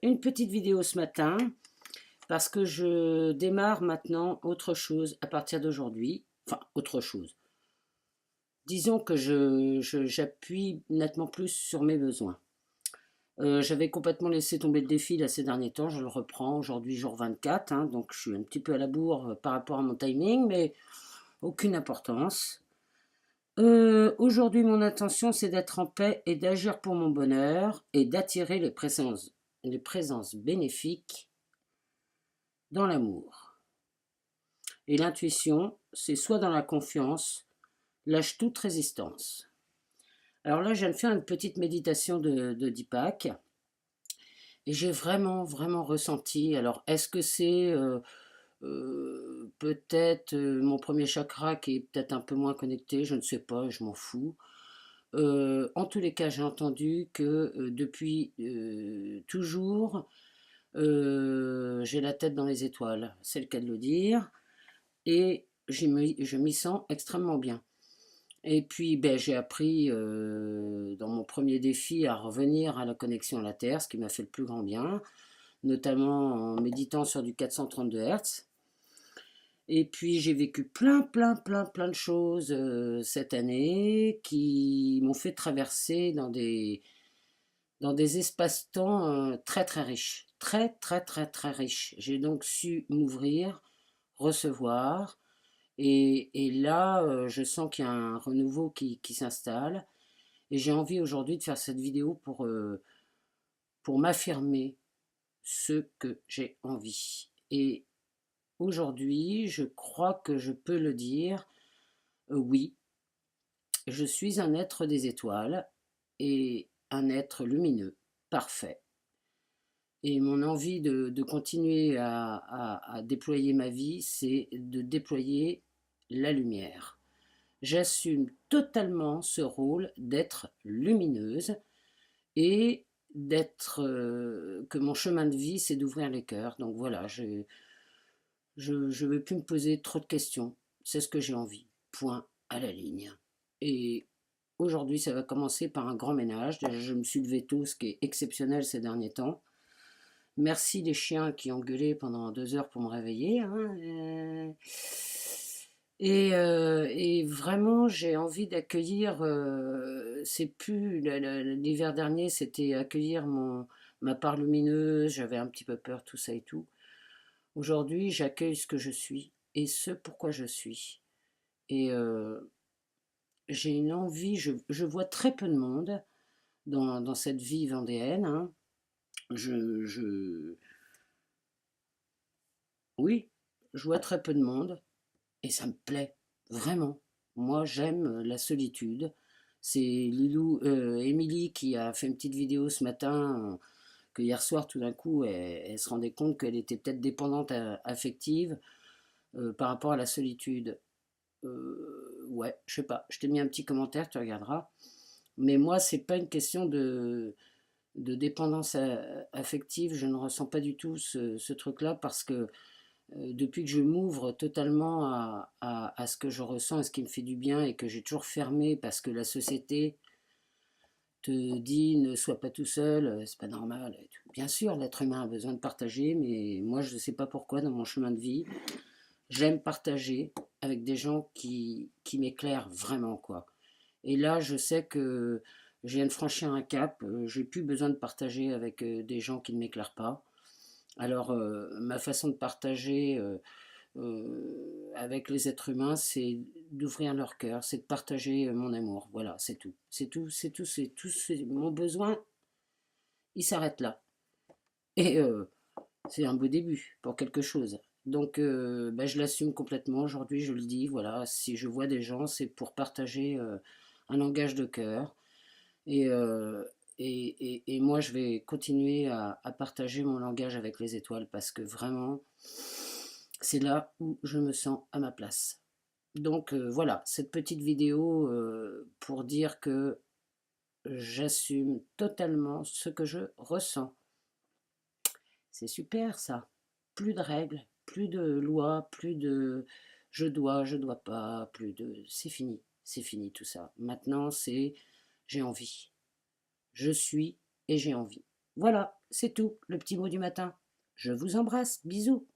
Une petite vidéo ce matin parce que je démarre maintenant autre chose à partir d'aujourd'hui. Enfin, autre chose. Disons que j'appuie nettement plus sur mes besoins. J'avais complètement laissé tomber le défi là, ces derniers temps, je le reprends aujourd'hui jour 24, hein, donc je suis un petit peu à la bourre par rapport à mon timing, mais aucune importance. Aujourd'hui mon intention c'est d'être en paix et d'agir pour mon bonheur et d'attirer les présences bénéfiques dans l'amour. Et l'intuition, c'est soit dans la confiance, lâche toute résistance. Alors là, je viens de faire une petite méditation de Deepak et j'ai vraiment ressenti. Alors, est-ce que c'est peut-être mon premier chakra qui est peut-être un peu moins connecté? Je ne sais pas, je m'en fous. En tous les cas, j'ai entendu que depuis toujours, j'ai la tête dans les étoiles, c'est le cas de le dire. Et je m'y sens extrêmement bien. Et puis ben, j'ai appris dans mon premier défi à revenir à la connexion à la Terre, ce qui m'a fait le plus grand bien, notamment en méditant sur du 432 Hz. Et puis j'ai vécu plein de choses cette année qui m'ont fait traverser dans des espaces-temps très riches. Très riches. J'ai donc su m'ouvrir, recevoir. Et là, je sens qu'il y a un renouveau qui s'installe. Et j'ai envie aujourd'hui de faire cette vidéo pour m'affirmer ce que j'ai envie. Et aujourd'hui, je crois que je peux le dire, oui, je suis un être des étoiles et un être lumineux, parfait. Et mon envie de continuer à déployer ma vie, c'est de déployer la lumière. J'assume totalement ce rôle d'être lumineuse et d'être que mon chemin de vie, c'est d'ouvrir les cœurs. Donc voilà, je ne veux plus me poser trop de questions. C'est ce que j'ai envie. Point à la ligne. Et aujourd'hui, ça va commencer par un grand ménage. Déjà, je me suis levé tôt, ce qui est exceptionnel ces derniers temps. Merci les chiens qui ont gueulé pendant 2 heures pour me réveiller. Hein. Et vraiment, j'ai envie d'accueillir. C'est plus l'hiver dernier, c'était accueillir ma part lumineuse. J'avais un petit peu peur, tout ça et tout. Aujourd'hui, j'accueille ce que je suis et ce pourquoi je suis. Et j'ai une envie. Je vois très peu de monde dans cette vie vendéenne. Hein. Je, oui, je vois très peu de monde. Et ça me plaît, vraiment. Moi, j'aime la solitude. C'est Émilie qui a fait une petite vidéo ce matin, que hier soir, tout d'un coup, elle se rendait compte qu'elle était peut-être dépendante affective par rapport à la solitude. Ouais, je sais pas. Je t'ai mis un petit commentaire, tu regarderas. Mais moi, c'est pas une question de dépendance affective. Je ne ressens pas du tout ce truc-là parce que depuis que je m'ouvre totalement à ce que je ressens, à ce qui me fait du bien et que j'ai toujours fermé parce que la société te dit ne sois pas tout seul, c'est pas normal. Bien sûr, l'être humain a besoin de partager, mais moi je ne sais pas pourquoi dans mon chemin de vie, j'aime partager avec des gens qui m'éclairent vraiment, quoi. Et là, je sais que je viens de franchir un cap, j'ai plus besoin de partager avec des gens qui ne m'éclairent pas. Alors, ma façon de partager avec les êtres humains, c'est d'ouvrir leur cœur, c'est de partager mon amour. Voilà, c'est tout. Mon besoin, il s'arrête là. Et c'est un beau début pour quelque chose. Donc, bah, je l'assume complètement. Aujourd'hui, je le dis, voilà, si je vois des gens, c'est pour partager un langage de cœur. Et, et moi, je vais continuer à partager mon langage avec les étoiles parce que vraiment, c'est là où je me sens à ma place. Donc voilà, cette petite vidéo pour dire que j'assume totalement ce que je ressens. C'est super ça. Plus de règles, plus de lois, plus de je dois pas, plus de... c'est fini tout ça. Maintenant c'est j'ai envie. Je suis et j'ai envie. Voilà. C'est tout, le petit mot du matin. Je vous embrasse, bisous.